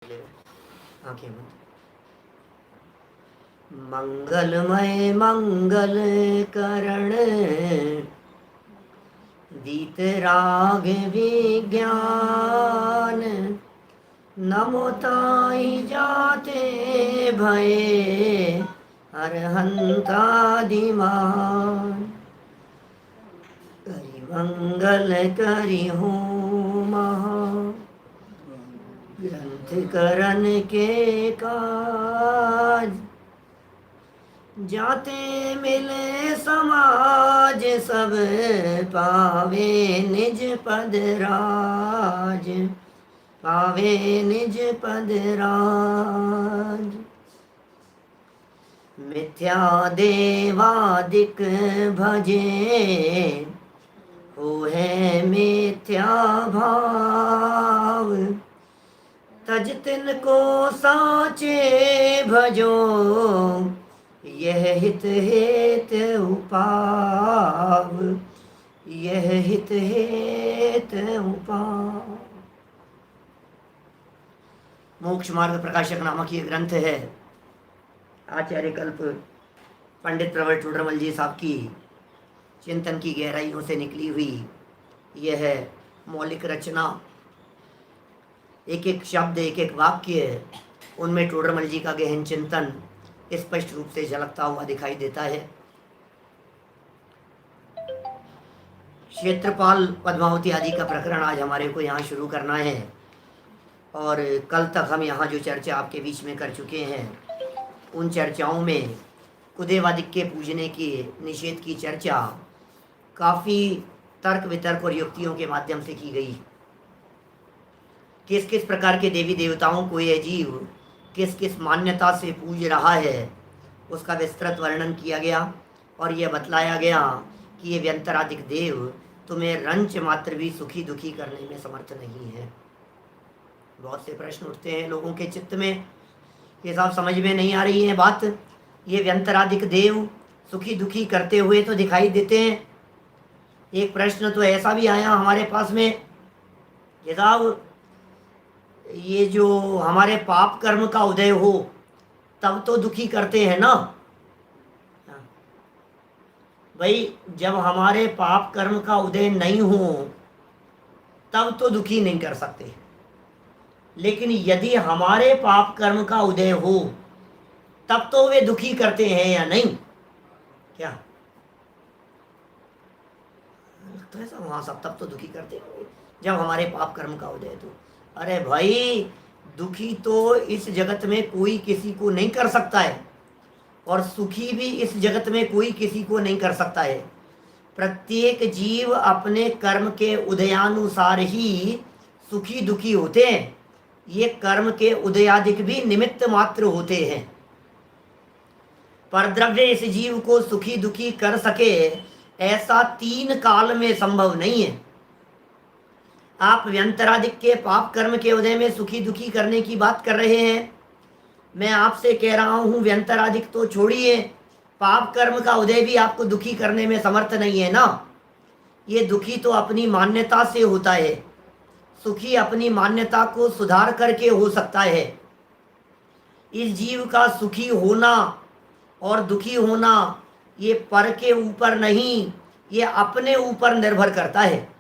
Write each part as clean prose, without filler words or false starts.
आंखें बंद। मंगलमय मंगल करण दीत राग विज्ञान नमो ताई जाते भये अरहंतादिमान करि मंगल करि हो महा ग्रंथ करण के काज जाते मिले समाज सब पावे निज पद राज पावे निज पद राज मिथ्या देवादिक भजे हो है मिथ्या भाव तज तिनको साचे भजो यह हित हेत उपाव यह हित हेत उपाव। मोक्ष मार्ग प्रकाशक नामक ये ग्रंथ है। आचार्य कल्प पंडित प्रवर टोडरमल जी साहब की चिंतन की गहराइयों से निकली हुई यह मौलिक रचना, एक एक शब्द एक एक वाक्य उनमें टोडरमल जी का गहन चिंतन स्पष्ट रूप से झलकता हुआ दिखाई देता है। क्षेत्रपाल पद्मावती आदि का प्रकरण आज हमारे को यहाँ शुरू करना है और कल तक हम यहाँ जो चर्चा आपके बीच में कर चुके हैं उन चर्चाओं में कुदेवादिक के पूजने के निषेध की चर्चा काफ़ी तर्क वितर्क और युक्तियों के माध्यम से की गई। किस किस प्रकार के देवी देवताओं को यह जीव किस किस मान्यता से पूज रहा है उसका विस्तृत वर्णन किया गया और यह बतलाया गया कि ये व्यंतरादिक देव तुम्हें रंच मात्र भी सुखी दुखी करने में समर्थ नहीं है। बहुत से प्रश्न उठते हैं लोगों के चित्त में, ये सब समझ में नहीं आ रही है बात। ये व्यंतरादिक देव सुखी दुखी करते हुए तो दिखाई देते हैं। एक प्रश्न तो ऐसा भी आया हमारे पास में, ये साहब ये जो हमारे पाप कर्म का उदय हो तब तो दुखी करते हैं ना। भाई जब हमारे पाप कर्म का उदय नहीं हो तब तो दुखी नहीं कर सकते, लेकिन यदि हमारे पाप कर्म का उदय हो तब तो वे दुखी करते हैं या नहीं? क्या लगता है सब? हाँ सब तब तो दुखी करते हैं जब हमारे पाप कर्म का उदय। तो अरे भाई दुखी तो इस जगत में कोई किसी को नहीं कर सकता है और सुखी भी इस जगत में कोई किसी को नहीं कर सकता है। प्रत्येक जीव अपने कर्म के उदयानुसार ही सुखी दुखी होते हैं। ये कर्म के उदयादिक भी निमित्त मात्र होते हैं। परद्रव्य इस जीव को सुखी दुखी कर सके ऐसा तीन काल में संभव नहीं है। आप व्यंतरादिक के पाप कर्म के उदय में सुखी दुखी करने की बात कर रहे हैं। मैं आपसे कह रहा हूं व्यंतरादिक तो छोड़िए, पाप कर्म का उदय भी आपको दुखी करने में समर्थ नहीं है ना। ये दुखी तो अपनी मान्यता से होता है, सुखी अपनी मान्यता को सुधार करके हो सकता है। इस जीव का सुखी होना और दुखी होना ये पर के ऊपर नहीं, ये अपने ऊपर निर्भर करता है।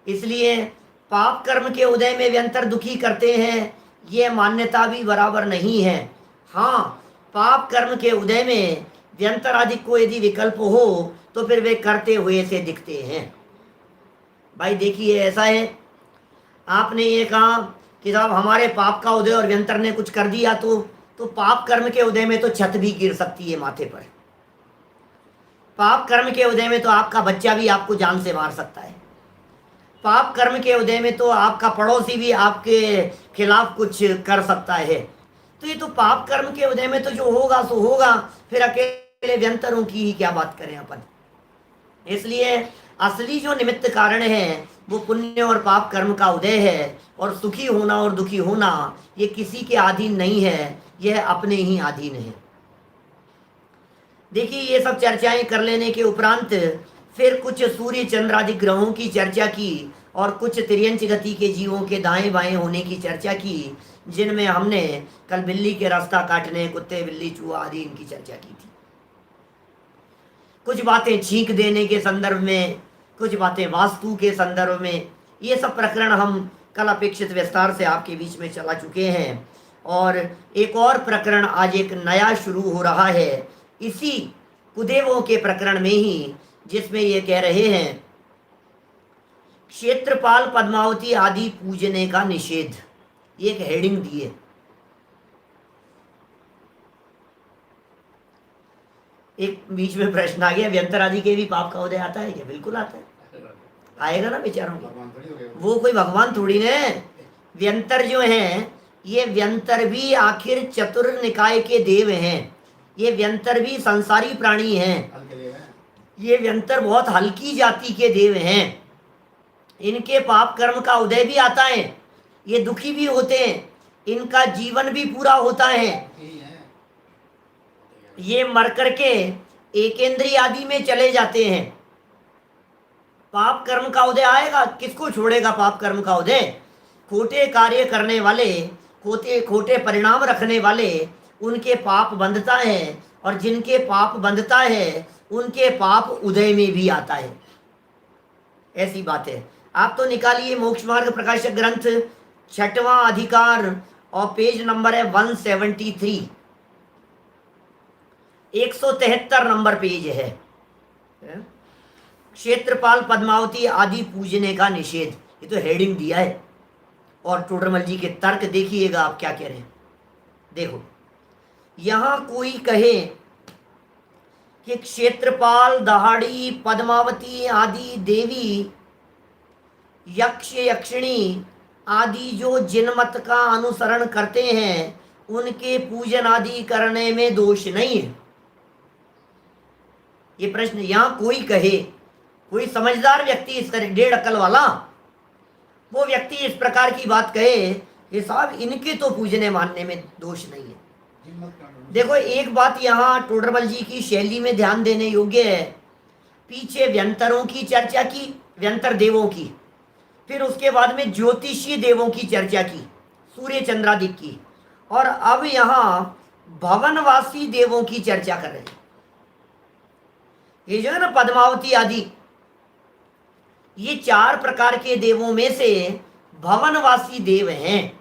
इसलिए पाप कर्म के उदय में व्यंतर दुखी करते हैं ये मान्यता भी बराबर नहीं है। हाँ, पाप कर्म के उदय में व्यंतर आदि को यदि विकल्प हो तो फिर वे करते हुए से दिखते हैं। भाई देखिए ऐसा है, आपने ये कहा कि साहब हमारे पाप का उदय और व्यंतर ने कुछ कर दिया तो पाप कर्म के उदय में तो छत भी गिर सकती है माथे पर। पाप कर्म के उदय में तो आपका बच्चा भी आपको जान से मार सकता है। पाप कर्म के उदय में तो आपका पड़ोसी भी आपके खिलाफ कुछ कर सकता है। तो ये तो पाप कर्म के उदय में तो जो होगा सो होगा, फिर अकेले व्यंतरों की ही क्या बात करें अपन। इसलिए असली जो निमित्त कारण है वो पुण्य और पाप कर्म का उदय है, और सुखी होना और दुखी होना ये किसी के अधीन नहीं है, यह अपने ही अधीन है। देखिए ये सब चर्चाएं कर लेने के उपरांत फिर कुछ सूर्य चंद्र आदि ग्रहों की चर्चा की और कुछ तिर्यंच गति के जीवों के दाएं बाएं होने की चर्चा की जिनमें हमने कल बिल्ली के रास्ता काटने, कुत्ते बिल्ली चूहा आदि इनकी चर्चा की थी। कुछ बातें छींक देने के संदर्भ में, कुछ बातें वास्तु के संदर्भ में, ये सब प्रकरण हम कल अपेक्षित विस्तार से आपके बीच में चला चुके हैं। और एक और प्रकरण आज एक नया शुरू हो रहा है इसी कुदेवों के प्रकरण में ही, जिसमें ये कह रहे हैं क्षेत्रपाल पद्मावती आदि पूजने का निषेध। ये एक हेडिंग दिए। एक बीच में प्रश्न आ गया, व्यंतर आदि के भी पाप का उदय आता है क्या? बिल्कुल आता है, आएगा ना बेचारों को। वो कोई भगवान थोड़ी ने। व्यंतर जो हैं, ये व्यंतर भी आखिर चतुर निकाय के देव हैं। ये व्यंतर भी संसारी प्राणी हैं। ये व्यंतर बहुत हल्की जाति के देव हैं। इनके पाप कर्म का उदय भी आता है, ये दुखी भी होते हैं, इनका जीवन भी पूरा होता है। ये मर करके एकेंद्रीय आदि में चले जाते हैं। पाप कर्म का उदय आएगा, किसको छोड़ेगा पाप कर्म का उदय? खोटे कार्य करने वाले, खोटे परिणाम रखने वाले, उनके पाप बंधता है, और जिनके पाप बंधता है उनके पाप उदय में भी आता है। ऐसी बात है। आप तो निकालिए मोक्ष मार्ग प्रकाशक ग्रंथ 6वां अधिकार और पेज नंबर है 173, 173 नंबर पेज है। क्षेत्रपाल पद्मावती आदि पूजने का निषेध, ये तो हेडिंग दिया है। और टोडरमल जी के तर्क देखिएगा आप क्या कह रहे हैं। देखो, यहां कोई कहे कि क्षेत्रपाल, दहाड़ी, पद्मावती आदि देवी, यक्ष यक्षिणी आदि जो जिन मत का अनुसरण करते हैं, उनके पूजन आदि करने में दोष नहीं है। ये प्रश्न यहां कोई कहे, कोई समझदार व्यक्ति, इस तरह 1.5 अकल वाला वो व्यक्ति इस प्रकार की बात कहे कि साहब इनके तो पूजने मानने में दोष नहीं है। देखो, एक बात यहाँ टोडरमल जी की शैली में ध्यान देने योग्य है। पीछे व्यंतरों की चर्चा की, व्यंतर देवों की, फिर उसके बाद में ज्योतिषीय देवों की चर्चा की, सूर्य चंद्रादिक की, और अब यहाँ भवनवासी देवों की चर्चा कर रहे हैं। ये जो है ना पद्मावती आदि, ये 4 प्रकार के देवों में से भवनवासी देव हैं।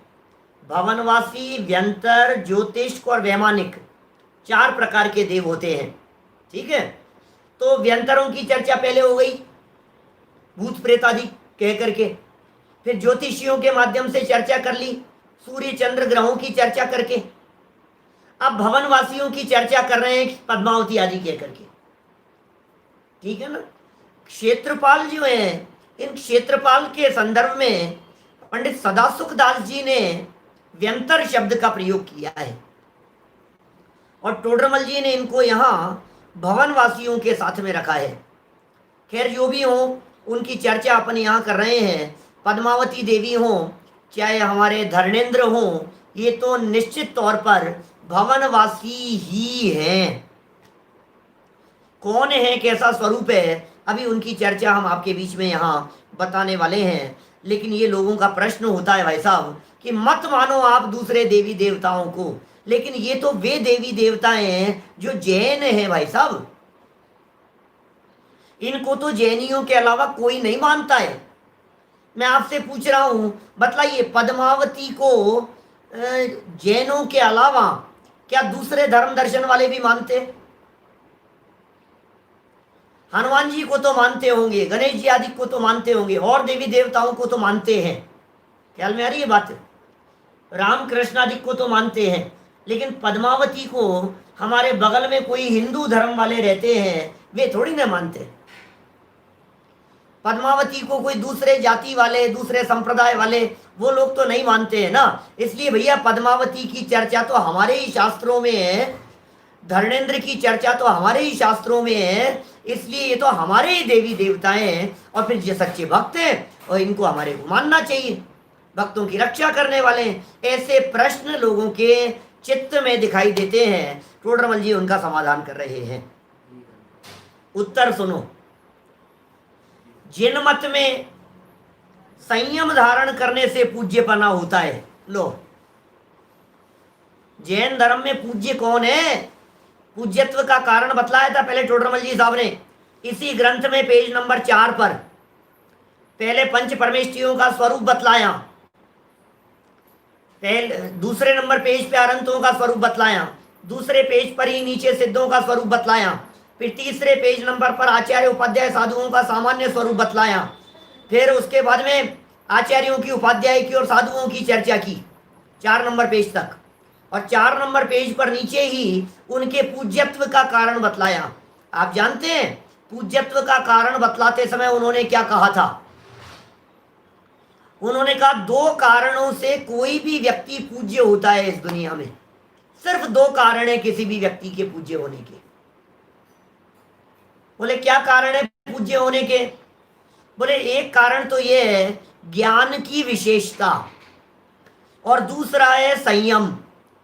भवनवासी, व्यंतर, ज्योतिष और वैमानिक 4 प्रकार के देव होते हैं। ठीक है, तो व्यंतरों की चर्चा पहले हो गई भूत प्रेत आदि कह करके, फिर ज्योतिषियों के माध्यम से चर्चा कर ली, सूर्य चंद्र ग्रहों की चर्चा करके। अब भवनवासियों की चर्चा कर रहे हैं पद्मावती आदि कह करके। ठीक है ना। क्षेत्रपाल जो है, इन क्षेत्रपाल के संदर्भ में पंडित सदासुख दास जी ने व्यंतर शब्द का प्रयोग किया है, और टोडरमल जी ने इनको यहाँ भवनवासियों के साथ में रखा है। खैर जो भी हो, उनकी चर्चा अपन यहाँ कर रहे हैं। पद्मावती देवी हो चाहे हमारे धर्मेंद्र हो, ये तो निश्चित तौर पर भवनवासी ही हैं। कौन है, कैसा स्वरूप है, अभी उनकी चर्चा हम आपके बीच में यहाँ बताने वाले हैं। लेकिन ये लोगों का प्रश्न होता है भाई साहब कि मत मानो आप दूसरे देवी देवताओं को, लेकिन ये तो वे देवी देवताएं हैं जो जैन हैं भाई साहब। इनको तो जैनियों के अलावा कोई नहीं मानता है। मैं आपसे पूछ रहा हूं, बतलाइए पद्मावती को जैनों के अलावा क्या दूसरे धर्म दर्शन वाले भी मानते? हनुमान जी को तो मानते होंगे, गणेश जी आदि को तो मानते होंगे, और देवी देवताओं को तो मानते हैं। ख्याल में आ रही है बात? राम कृष्ण आदि को तो मानते हैं, लेकिन पद्मावती को हमारे बगल में कोई हिंदू धर्म वाले रहते हैं, वे थोड़ी ना मानते। पद्मावती को कोई दूसरे जाति वाले, दूसरे संप्रदाय वाले, वो लोग तो नहीं मानते हैं ना। इसलिए भैया पद्मावती की चर्चा तो हमारे ही शास्त्रों में है, धर्मेंद्र की चर्चा तो हमारे ही शास्त्रों में है, इसलिए ये तो हमारे ही देवी देवताएं हैं, और फिर ये सच्चे भक्त हैं और इनको हमारे को मानना चाहिए, भक्तों की रक्षा करने वाले हैं। ऐसे प्रश्न लोगों के चित्त में दिखाई देते हैं। टोडरमल जी उनका समाधान कर रहे हैं। उत्तर सुनो। जिन मत में संयम धारण करने से पूज्यपना होता है, लो जैन धर्म में पूज्य कौन है, पूज्यत्व का कारण बतलाया था पहले टोडरमल जी साहब ने इसी ग्रंथ में पेज नंबर 4 पर। पहले पंच परमेष्ठियों का स्वरूप बतलाया, पहले दूसरे नंबर पेज पे अनंतों का स्वरूप बतलाया, दूसरे पेज पर ही नीचे सिद्धों का स्वरूप बतलाया, फिर तीसरे पेज नंबर पर आचार्य उपाध्याय साधुओं का सामान्य स्वरूप बतलाया, फिर उसके बाद में आचार्यों की उपाध्याय की और साधुओं की चर्चा की 4 नंबर पेज तक, और 4 नंबर पेज पर नीचे ही उनके पूज्यत्व का कारण बतलाया। आप जानते हैं पूज्यत्व का कारण बतलाते समय उन्होंने क्या कहा था? उन्होंने कहा 2 कारणों से कोई भी व्यक्ति पूज्य होता है इस दुनिया में, सिर्फ 2 कारण है किसी भी व्यक्ति के पूज्य होने के। बोले क्या कारण है पूज्य होने के? बोले एक कारण तो ये है ज्ञान की विशेषता, और दूसरा है संयम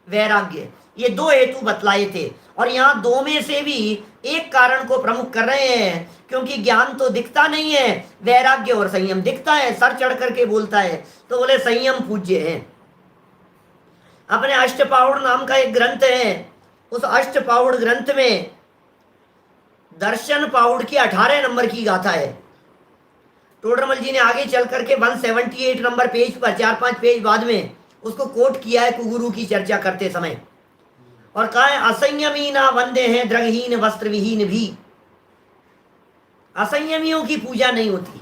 वैराग्य। ये 2 हेतु बतलाए थे, और यहाँ 2 में से भी एक कारण को प्रमुख कर रहे हैं, क्योंकि ज्ञान तो दिखता नहीं है, वैराग्य और संयम दिखता है, सर चढ़ करके बोलता है, तो बोले संयम पूज्य है। अपने अष्टपाहुड़ नाम का एक ग्रंथ है, उस अष्टपाहुड़ ग्रंथ में दर्शन पाहुड़ की 18 नंबर की गाथा है। टोडरमल जी ने आगे चल करके 178 नंबर पेज पर 4-5 पेज बाद में उसको कोट किया है कुगुरु की चर्चा करते समय, और कहा है असंयमी ना वंदे हैं द्रगहीन वस्त्र विहीन भी। असंयमियों की पूजा नहीं होती।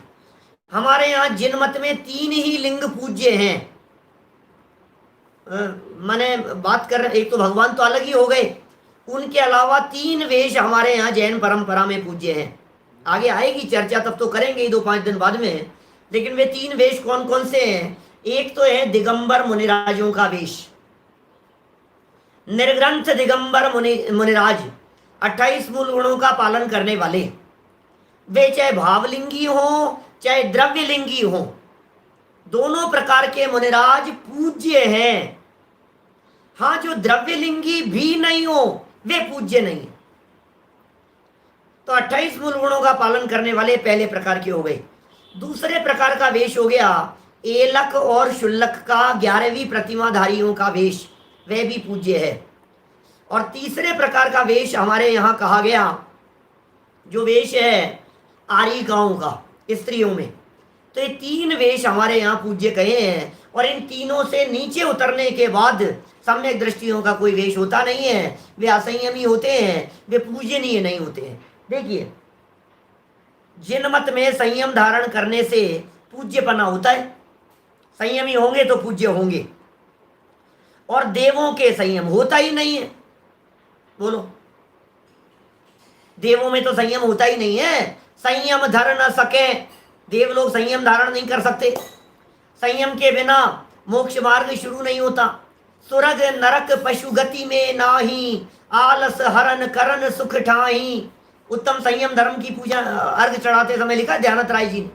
हमारे यहाँ जिन मत में 3 ही लिंग पूज्य हैं, मैंने बात कर, एक तो भगवान तो अलग ही हो गए, उनके अलावा 3 वेश हमारे यहाँ जैन परंपरा में पूज्य हैं। आगे आएगी चर्चा, तब तो करेंगे ही 2-5 दिन बाद में, लेकिन वे 3 वेश कौन कौन से हैं? एक तो है दिगंबर मुनिराजों का वेश, निर्ग्रंथ दिगंबर मुनिराज 28 मूल गुणों का पालन करने वाले, वे चाहे भावलिंगी हो चाहे द्रव्यलिंगी हो, दोनों प्रकार के मुनिराज पूज्य हैं। हाँ, जो द्रव्यलिंगी भी नहीं हो वे पूज्य नहीं। तो 28 मूल गुणों का पालन करने वाले पहले प्रकार के हो गए। दूसरे प्रकार का वेश हो गया एलक और शुल्लक का 11वीं प्रतिमाधारियों का वेश, वह भी पूज्य है। और तीसरे प्रकार का वेश हमारे यहाँ कहा गया जो वेश है आरिकाओं का, स्त्रियों में। तो ये 3 वेश हमारे यहाँ पूज्य कहे हैं, और इन तीनों से नीचे उतरने के बाद सम्यक दृष्टियों का कोई वेश होता नहीं है, वे असंयमी होते हैं, वे पूजनीय नहीं होते हैं। देखिए, जिन मत में संयम धारण करने से पूज्यपना होता है, संयमी होंगे तो पूज्य होंगे, और देवों के संयम होता ही नहीं है। बोलो, देवों में तो संयम होता ही नहीं है, संयम धर न सके, देव लोग संयम धारण नहीं कर सकते। संयम के बिना मोक्ष मार्ग शुरू नहीं होता। सुरग नरक पशु गति में नाही, आलस हरन करन सुख ठाही। उत्तम संयम धर्म की पूजा अर्घ चढ़ाते समय लिखा ध्यानत राय जी ने।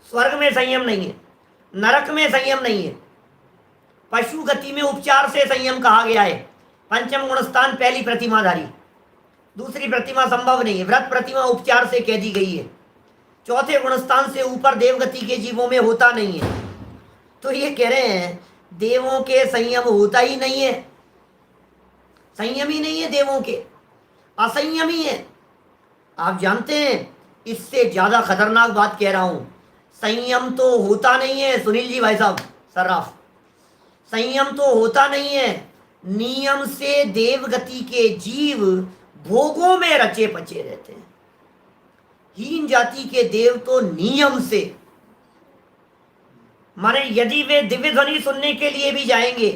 स्वर्ग में संयम नहीं है, नरक में संयम नहीं है, पशु गति में उपचार से संयम कहा गया है। पंचम गुण स्थान पहली प्रतिमाधारी, दूसरी प्रतिमा संभव नहीं है, व्रत प्रतिमा उपचार से कह दी गई है। चौथे गुण स्थान से ऊपर देवगति के जीवों में होता नहीं है। तो ये कह रहे हैं देवों के संयम होता ही नहीं है, संयमी नहीं है देवों के, असंयमी है। आप जानते हैं, इससे ज्यादा खतरनाक बात कह रहा हूं, संयम तो होता नहीं है सुनील जी भाई साहब सर्राफ, संयम तो होता नहीं है। नियम से देवगति के जीव भोगों में रचे पचे रहते हैं। हीन जाति के देव तो नियम से, माने यदि वे दिव्य ध्वनि सुनने के लिए भी जाएंगे,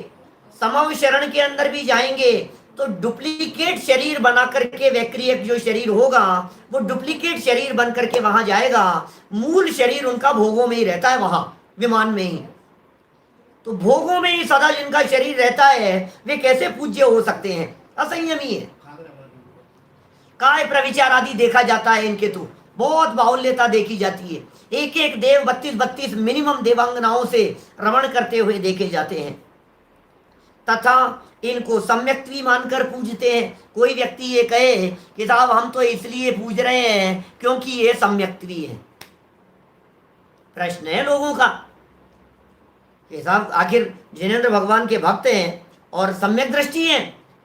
समव शरण के अंदर भी जाएंगे, तो डुप्लीकेट शरीर बना करके वैक्रियक जो शरीर होगा वो डुप्लीकेट शरीर बन करके वहां जाएगा। मूल शरीर उनका भोगों में ही रहता है, वहां विमान में ही। तो भोगों में ही सदा जिनका शरीर रहता है वे कैसे पूज्य हो सकते हैं? असंयमी है। काय प्रविचार आदि देखा जाता है इनके, तो बहुत बाहुल्यता देखी जाती है। एक एक देव 32-32 मिनिमम देवांगनाओं से रमण करते हुए देखे जाते हैं, तथा इनको सम्यक्त्वी मानकर पूजते हैं। कोई व्यक्ति ये कहे कि साहब हम तो इसलिए पूज रहे हैं क्योंकि ये सम्यक्त्वी है। प्रश्न है लोगों का कि साहब आखिर जिनेंद्र भगवान के भक्त हैं, और सम्यक दृष्टि है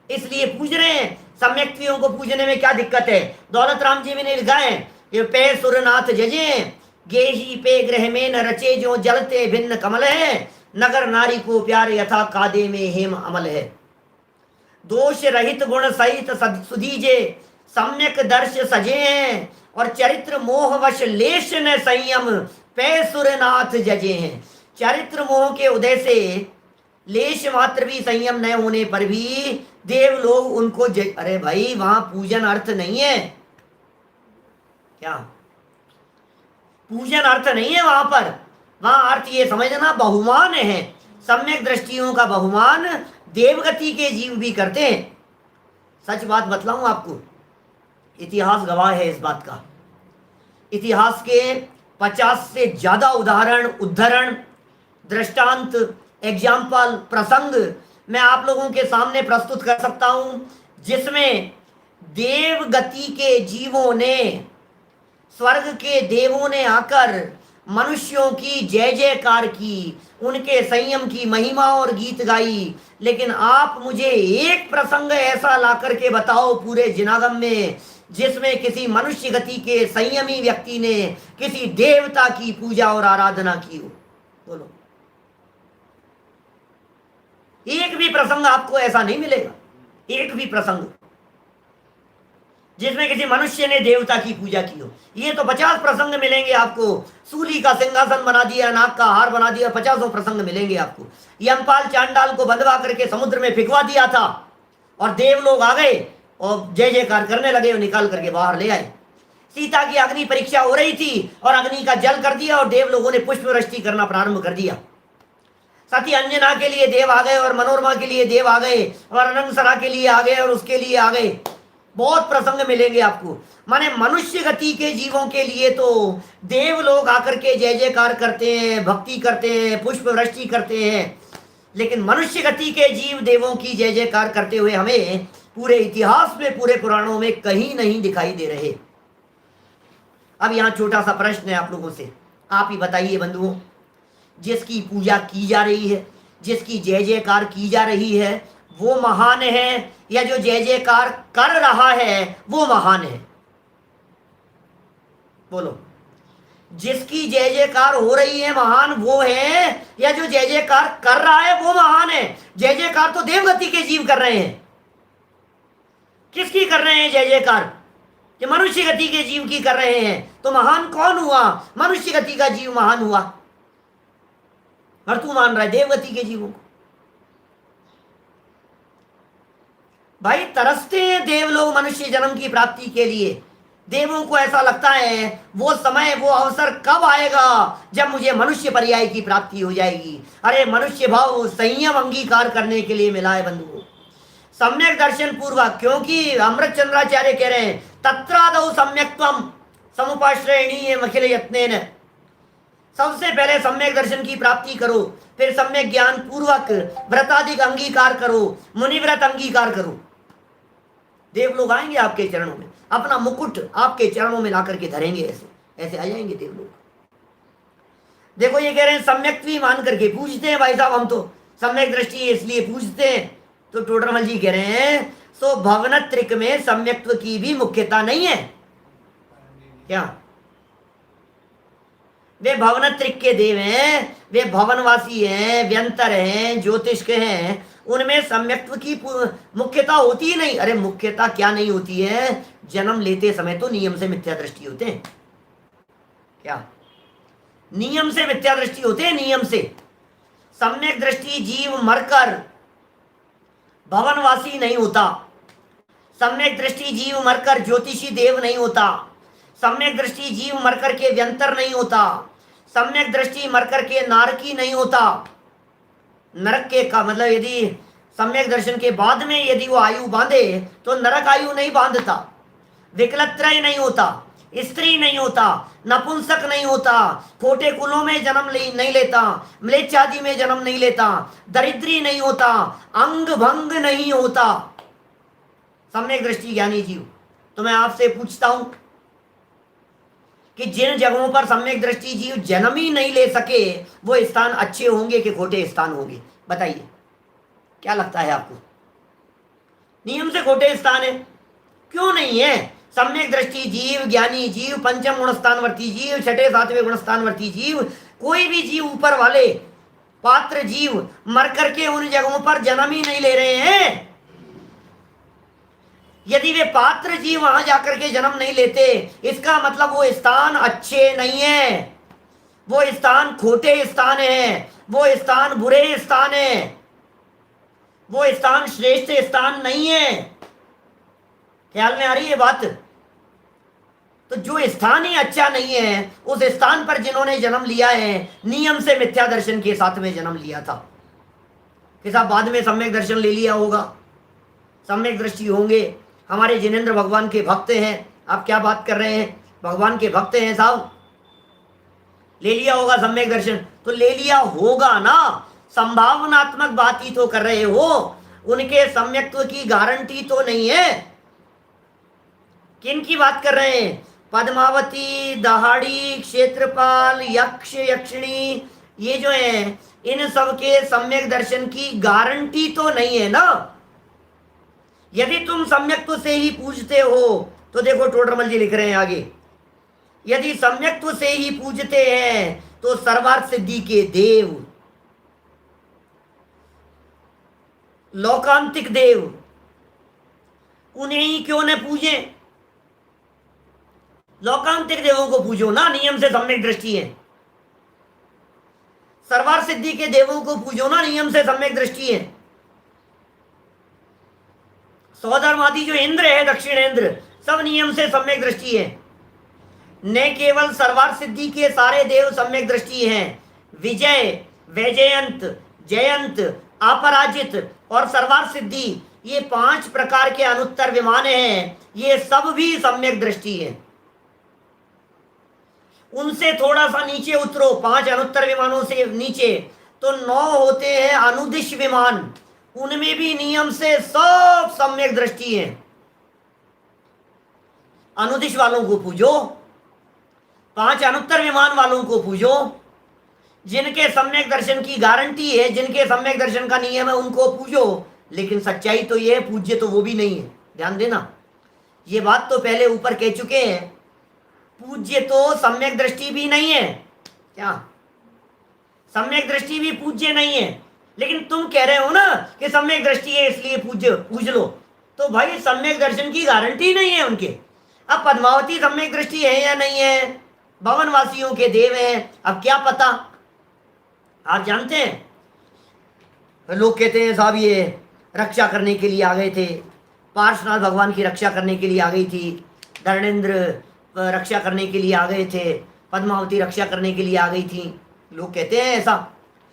इसलिए पूज रहे हैं। सम्यक्तियों को पूजने में क्या दिक्कत है? दौलत राम जी ने लिखा है कि पे सुरनाथ जजे गेही पे ग्रह में न रचे जो जलते भिन्न कमल है, नगर नारी को प्यार यथा कादे में हेम अमल है। दोष रहित गुण सहित सुधीजे सम्यक दर्श सजे हैं, और चरित्र मोह वश लेश न संयम पे सुरनाथ जजे हैं। चरित्र मोह के उदय से लेश मात्र भी संयम न होने पर भी देव लोग उनको अरे भाई वहां पूजन अर्थ नहीं है क्या? पूजन अर्थ नहीं है वहां पर। वहां अर्थ ये समझना बहुमान है। सम्यक दृष्टियों का बहुमान देवगति के जीव भी करते हैं। सच बात बतलाऊं आपको, इतिहास गवाह है इस बात का। इतिहास के 50 से ज्यादा उदाहरण, उद्धरण, दृष्टांत, एग्जाम्पल, प्रसंग मैं आप लोगों के सामने प्रस्तुत कर सकता हूं, जिसमें देवगति के जीवों ने, स्वर्ग के देवों ने आकर मनुष्यों की जय जयकार की, उनके संयम की महिमा और गीत गाई। लेकिन आप मुझे एक प्रसंग ऐसा ला करके बताओ पूरे जिनागम में जिसमें किसी मनुष्य गति के संयमी व्यक्ति ने किसी देवता की पूजा और आराधना की हो। बोलो, एक भी प्रसंग आपको ऐसा नहीं मिलेगा। एक भी प्रसंग जिसमें किसी मनुष्य ने देवता की पूजा की हो। ये तो 50 प्रसंग मिलेंगे आपको। सूली का सिंहासन बना दिया, नाक का हार बना दिया, 50 प्रसंग मिलेंगे आपको। यमपाल चांडाल को बंधवा करके समुद्र में फिकवा दिया था और देव लोग आ गए और जय जयकार करने लगे और निकाल करके बाहर ले आए। सीता की अग्नि परीक्षा हो रही थी और अग्नि का जल कर दिया और देव लोगों ने पुष्प वृष्टि करना प्रारंभ कर दिया। सती अंजना के लिए देव आ गए और मनोरमा के लिए देव आ गए और अनंगसरा के लिए आ गए और उसके लिए आ गए। बहुत प्रसंग मिलेंगे आपको। माने मनुष्य गति के जीवों के लिए तो देव लोग आकर के जय जयकार करते हैं, भक्ति करते हैं, पुष्प वृष्टि करते हैं, लेकिन मनुष्य गति के जीव देवों की जय जयकार करते हुए हमें पूरे इतिहास में, पूरे पुराणों में कहीं नहीं दिखाई दे रहे। अब यहाँ छोटा सा प्रश्न है आप लोगों से, आप ही बताइए बंधुओं, जिसकी पूजा की जा रही है, जिसकी जय जयकार की जा रही है, वो महान है या जो जय जयकार कर रहा है वो महान है? बोलो, जिसकी जय जयकार हो रही है महान वो है या जो जय जयकार कर रहा है वो महान है? जय जयकार तो देवगति के जीव कर रहे हैं। किसकी कर रहे हैं जय जयकार? कि मनुष्य गति के जीव की कर रहे हैं। तो महान कौन हुआ? मनुष्य गति का जीव महान हुआ। और तू मान रहा है देवगति के जीवों को। भाई तरसते हैं देव लोग मनुष्य जन्म की प्राप्ति के लिए। देवों को ऐसा लगता है वो समय, वो अवसर कब आएगा जब मुझे मनुष्य पर्याय की प्राप्ति हो जाएगी। अरे मनुष्य भाव संयम अंगीकार करने के लिए मिला है बंधुओं, सम्यक दर्शन पूर्वक। क्योंकि अमृत चंद्राचार्य कह रहे हैं तत्रादौ सम्यक्त्वम समुपाश्रयणीय अखिल यत्नेन। सबसे पहले सम्यक दर्शन की प्राप्ति करो, फिर सम्यक ज्ञान पूर्वक व्रताधिक अंगीकार करो, मुनिव्रत अंगीकार करो। देव लोग आएंगे आपके चरणों में, अपना मुकुट आपके चरणों में ला करके धरेंगे, ऐसे ऐसे आ जाएंगे देव लोग। देखो ये कह रहे हैं सम्यक भी मान करके पूजते हैं। भाई साहब हम तो सम्यक दृष्टि इसलिए पूजते हैं। तो टोडरमल जी कह रहे हैं सो भवनत्रिक में सम्यक्त्व की भी मुख्यता नहीं है क्या? वे भवनत्रिक के देव हैं, वे भवनवासी हैं, व्यंतर हैं, ज्योतिष हैं, उनमें सम्यक्त्व की मुख्यता होती ही नहीं। अरे मुख्यता क्या नहीं होती है? जन्म लेते समय तो नियम से मिथ्या दृष्टि होते हैं क्या? नियम से मिथ्या दृष्टि होते हैं, नियम से। सम्यक दृष्टि जीव मरकर भवनवासी नहीं होता। सम्यक दृष्टि जीव मरकर ज्योतिषी देव नहीं होता। सम्यक दृष्टि जीव मरकर के व्यंतर नहीं होता। सम्यक दृष्टि मरकर के नारकी नहीं होता। नरक के का मतलब यदि सम्यक दर्शन के बाद में यदि वो आयु बांधे तो नरक आयु नहीं बांधता। विकलत्रय नहीं होता, स्त्री नहीं होता, नपुंसक नहीं होता, खोटे कुलों में जन्म नहीं लेता, म्लेच्छादि में जन्म नहीं लेता, दरिद्री नहीं होता, अंग भंग नहीं होता। सम्यक दृष्टि ज्ञानी जीव। तो मैं आपसे पूछता हूं कि जिन जगहों पर सम्यक दृष्टि जीव जन्म ही नहीं ले सके वो स्थान अच्छे होंगे कि खोटे स्थान होंगे? बताइए, क्या लगता है आपको? नियम से खोटे स्थान है? क्यों नहीं है? सम्यक दृष्टि जीव, ज्ञानी जीव, पंचम गुणस्थानवर्ती जीव, छठे सातवें गुणस्थानवर्ती जीव, कोई भी जीव ऊपर वाले पात्र जीव मर करके उन जगहों पर जन्म ही नहीं ले रहे हैं। यदि वे पात्र जीव वहां जाकर के जन्म नहीं लेते, इसका मतलब वो स्थान अच्छे नहीं है, वो स्थान खोटे स्थान है, वो स्थान बुरे स्थान है, वो स्थान श्रेष्ठ स्थान नहीं है। ख्याल में आ रही है बात? तो जो स्थान ही अच्छा नहीं है, उस स्थान पर जिन्होंने जन्म लिया है, नियम से मिथ्या दर्शन के साथ में जन्म लिया था, कि साहब बाद में सम्यक दर्शन ले लिया होगा, सम्यक दृष्टि होंगे, हमारे जिनेंद्र भगवान के भक्त हैं। आप क्या बात कर रहे हैं? भगवान के भक्त हैं साहब, ले लिया होगा सम्यक दर्शन। तो ले लिया होगा ना, संभावनात्मक बात ही तो कर रहे हो, उनके सम्यक्त्व की गारंटी तो नहीं है। किन की बात कर रहे हैं? पद्मावती, दहाड़ी, क्षेत्रपाल, यक्ष, यक्षिणी, ये जो है इन सब के सम्यक दर्शन की गारंटी तो नहीं है ना। यदि तुम सम्यक्त्व से ही पूजते हो तो देखो टोडरमल जी लिख रहे हैं आगे, यदि सम्यक्त्व से ही पूजते हैं तो सर्वार्थ सिद्धि के देव, लोकांतिक देव, उन्हें ही क्यों न पूजे? लोकांतिक देवों को पूजो ना, नियम से सम्यक दृष्टि है। सर्वार्थ सिद्धि के देवों को पूजो ना, नियम से सम्यक दृष्टि है। सौधर्मादि जो इंद्र है, दक्षिणेंद्र, सब नियम से सम्यक दृष्टि है। न केवल सर्वार्थ सिद्धि के सारे देव सम्यक दृष्टि हैं, विजय, वैजयंत, जयंत, अपराजित और सर्वार्थ सिद्धि, ये 5 प्रकार के अनुत्तर विमान हैं, ये सब भी सम्यक दृष्टि है। उनसे थोड़ा सा नीचे उतरो, 5 अनुत्तर विमानों से नीचे तो 9 होते हैं अनुदिश विमान, उनमें भी नियम से सब सम्यक दृष्टि है। अनुदिश वालों को पूजो, 5 अनुत्तर विमान वालों को पूजो, जिनके सम्यक दर्शन की गारंटी है, जिनके सम्यक दर्शन का नियम है, उनको पूजो। लेकिन सच्चाई तो ये है, पूज्य तो वो भी नहीं है। ध्यान देना, ये बात तो पहले ऊपर कह चुके हैं, पूज्य तो सम्यक दृष्टि भी नहीं है। क्या? सम्यक दृष्टि भी पूज्य नहीं है। लेकिन तुम कह रहे हो ना कि सम्यक दृष्टि है इसलिए पूज लो, तो भाई सम्यक दर्शन की गारंटी नहीं है उनके। अब पद्मावती सम्यक दृष्टि है या नहीं है, भवन वासियों के देव हैं, अब क्या पता। आप जानते हैं, लोग कहते हैं साहब ये रक्षा करने के लिए आ गए थे, पार्श्वनाथ भगवान की रक्षा करने के लिए आ गई थी, धर्मेंद्र रक्षा करने के लिए आ गए थे, पद्मावती रक्षा करने के लिए आ गई थी, लोग कहते हैं ऐसा।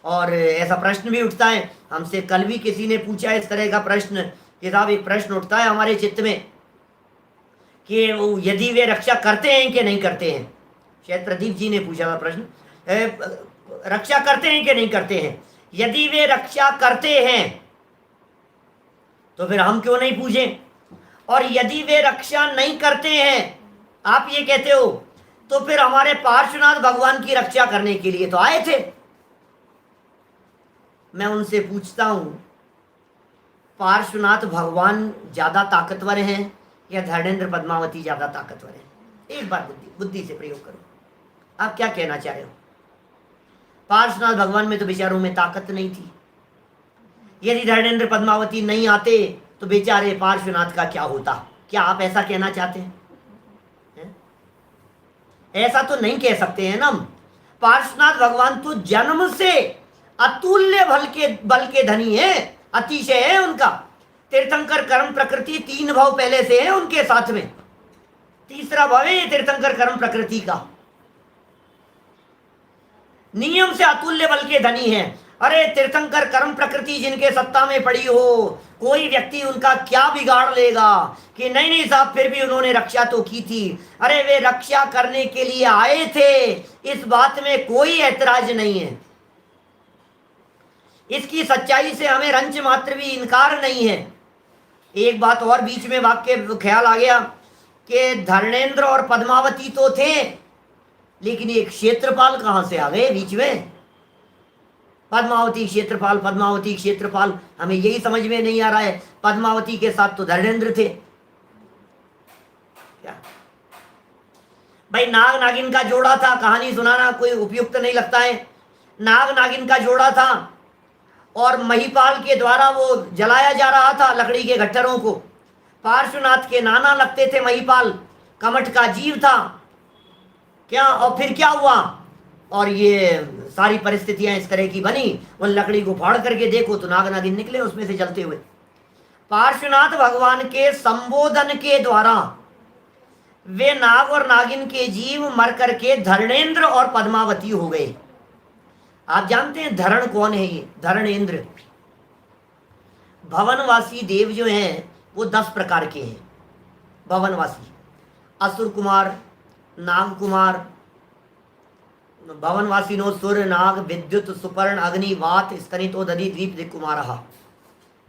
और ऐसा प्रश्न भी उठता है, हमसे कल भी किसी ने पूछा इस तरह का प्रश्न कि साहब एक प्रश्न उठता है हमारे चित्त में कि यदि वे रक्षा करते हैं कि नहीं करते हैं, शायद प्रदीप जी ने पूछा था प्रश्न, रक्षा करते हैं कि नहीं करते हैं। यदि वे रक्षा करते हैं तो फिर हम क्यों नहीं पूजें, और यदि वे रक्षा नहीं करते हैं, आप ये कहते हो, तो फिर हमारे पार्श्वनाथ भगवान की रक्षा करने के लिए तो आए थे। मैं उनसे पूछता हूं, पार्श्वनाथ भगवान ज्यादा ताकतवर हैं या धर्मेंद्र पद्मावती ज्यादा ताकतवर हैं? एक बार बुद्धि से प्रयोग करो, आप क्या कहना चाह रहे हो? पार्श्वनाथ भगवान में तो बेचारों में ताकत नहीं थी। यदि धर्मेंद्र पद्मावती नहीं आते तो बेचारे पार्श्वनाथ का क्या होता? क्या आप ऐसा कहना चाहते हैं? ऐसा तो नहीं कह सकते हैं ना। पार्श्वनाथ भगवान तो जन्म से अतुल्य बल के धनी है, अतिशय है उनका। तीर्थंकर कर्म प्रकृति 3 भाव पहले से है उनके साथ में, तीसरा भाव है तीर्थंकर कर्म प्रकृति का। नियम से अतुल्य बल के धनी है। अरे तीर्थंकर कर्म प्रकृति जिनके सत्ता में पड़ी हो, कोई व्यक्ति उनका क्या बिगाड़ लेगा कि नहीं नहीं साहब फिर भी उन्होंने रक्षा तो की थी। अरे वे रक्षा करने के लिए आए थे, इस बात में कोई ऐतराज नहीं है। इसकी सच्चाई से हमें रंच मात्र भी इनकार नहीं है। एक बात और बीच में वाक्य ख्याल आ गया कि धर्मेंद्र और पद्मावती तो थे, लेकिन ये क्षेत्रपाल कहां से आ गए बीच में? पद्मावती क्षेत्रपाल, पद्मावती क्षेत्रपाल, हमें यही समझ में नहीं आ रहा है। पद्मावती के साथ तो धर्मेंद्र थे क्या भाई? नाग नागिन का जोड़ा था, कहानी सुनाना कोई उपयुक्त नहीं लगता है। नाग नागिन का जोड़ा था और महिपाल के द्वारा वो जलाया जा रहा था लकड़ी के गट्ठरों को। पार्श्वनाथ के नाना लगते थे महिपाल, कमठ का जीव था क्या। और फिर क्या हुआ, और ये सारी परिस्थितियां इस तरह की बनी। उन लकड़ी को फाड़ करके देखो तो नाग नागिन निकले उसमें से जलते हुए। पार्श्वनाथ भगवान के संबोधन के द्वारा वे नाग और नागिन के जीव मर करके धरणेन्द्र और पद्मावती हो गए। आप जानते हैं धरण कौन है? ये धरणेन्द्र भवनवासी देव जो हैं वो 10 प्रकार के हैं। भवनवासी असुर कुमार, नाग कुमार, भवनवासिनो सुर नाग विद्युत सुपर्ण अग्नि वात स्तनितो दधि द्वीप दिक्कुमार।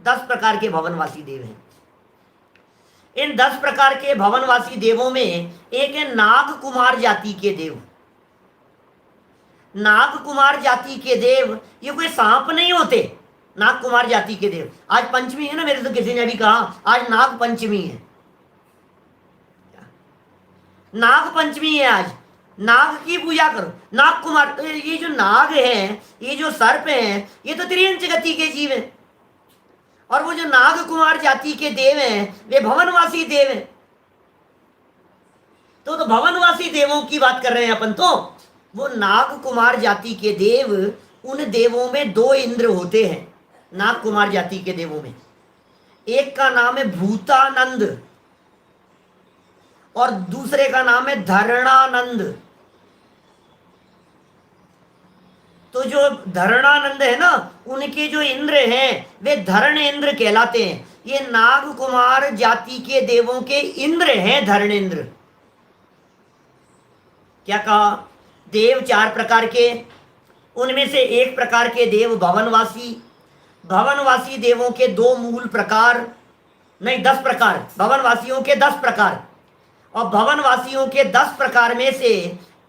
10 प्रकार के भवनवासी देव हैं। इन 10 प्रकार के भवनवासी देवों में एक है नाग कुमार जाति के देव। नाग कुमार जाति के देव ये कोई सांप नहीं होते। नाग कुमार जाति के देव, आज पंचमी है ना, मेरे तो किसी ने भी कहा आज नाग पंचमी है। नाग पंचमी है आज, नाग की पूजा करो। नाग कुमार, तो ये जो नाग है, ये जो सर्प हैं, ये तो त्रियंच गति के जीव हैं। और वो जो नाग कुमार जाति के देव हैं वे भवनवासी देव हैं। तो भवनवासी देवों की बात कर रहे हैं अपन। तो वो नाग कुमार जाति के देव, उन देवों में 2 इंद्र होते हैं। नाग कुमार जाति के देवों में एक का नाम है भूतानंद और दूसरे का नाम है धरणानंद। तो जो धरणानंद है ना, उनके जो इंद्र हैं वे धरणेन्द्र कहलाते हैं। ये नाग कुमार जाति के देवों के इंद्र हैं धरणेन्द्र। क्या कहा? देव 4 प्रकार के, उनमें से एक प्रकार के देव भवनवासी। भवनवासी देवों के 2 मूल प्रकार, नहीं 10 प्रकार, भवनवासियों के 10 प्रकार। और भवनवासियों के 10 प्रकार में से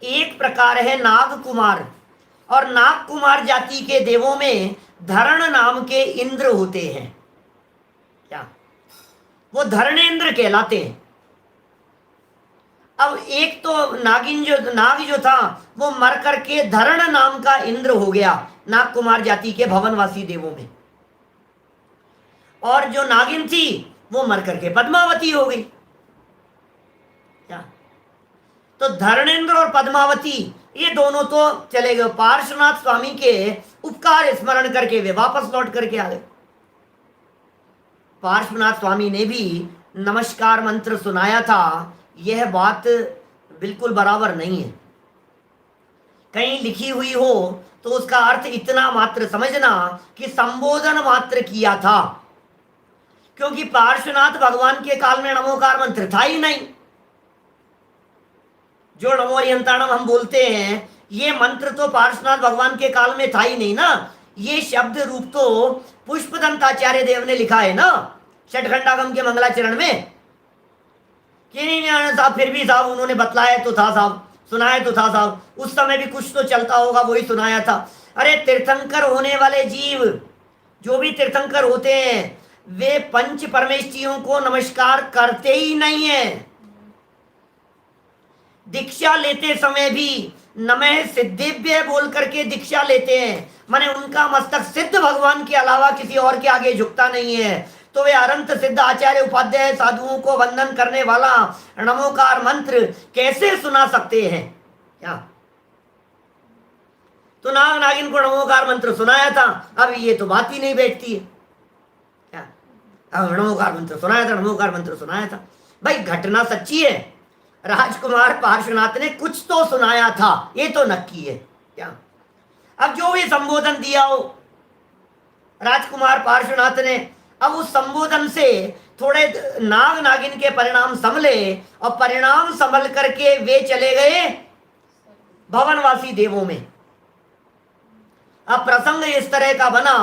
एक प्रकार है नाग कुमार। और नाग कुमार जाति के देवों में धरण नाम के इंद्र होते हैं। क्या वो धरणेन्द्र कहलाते हैं। अब एक तो नाग जो था वो मर करके धरण नाम का इंद्र हो गया नाग कुमार जाति के भवनवासी देवों में। और जो नागिन थी वो मर करके पद्मावती हो गई। क्या तो धरणेन्द्र और पद्मावती ये दोनों तो चले गए। पार्श्वनाथ स्वामी के उपकार स्मरण करके वे वापस लौट करके आ गए। पार्श्वनाथ स्वामी ने भी नमस्कार मंत्र सुनाया था। यह बात बिल्कुल बराबर नहीं है। कहीं लिखी हुई हो तो उसका अर्थ इतना मात्र समझना कि संबोधन मात्र किया था, क्योंकि पार्श्वनाथ भगवान के काल में नमोकार मंत्र था ही नहीं। जो नमोरियंताणम हम बोलते हैं ये मंत्र तो पार्श्वनाथ भगवान के काल में था ही नहीं ना। ये शब्द रूप तो पुष्पदंताचार्य देव ने लिखा है ना षटखंडागम के मंगलाचरण में। कि नहीं साहब, फिर भी साहब उन्होंने बतलाया तो था साहब, सुनाया तो था साहब, उस समय भी कुछ तो चलता होगा वही सुनाया था। अरे तीर्थंकर होने वाले जीव, जो भी तीर्थंकर होते हैं वे पंच परमेष्ठियों को नमस्कार करते ही नहीं है। दीक्षा लेते समय भी नमः सिद्धिभ्य बोल करके दीक्षा लेते हैं, माने उनका मस्तक सिद्ध भगवान के अलावा किसी और के आगे झुकता नहीं है। तो वे अनंत सिद्ध आचार्य उपाध्याय साधुओं को वंदन करने वाला नमोकार मंत्र कैसे सुना सकते हैं? क्या तो नाग नागिन को नमोकार मंत्र सुनाया था, अब ये तो बात ही नहीं बैठती है। क्या अब नमोकार मंत्र सुनाया था, नमोकार मंत्र सुनाया था। भाई घटना सच्ची है, राजकुमार पार्श्वनाथ ने कुछ तो सुनाया था, ये तो नक्की है। क्या अब जो भी संबोधन दिया हो राजकुमार पार्श्वनाथ ने, अब उस संबोधन से थोड़े नाग नागिन के परिणाम संभले और परिणाम संभल करके वे चले गए भवनवासी देवों में। अब प्रसंग इस तरह का बना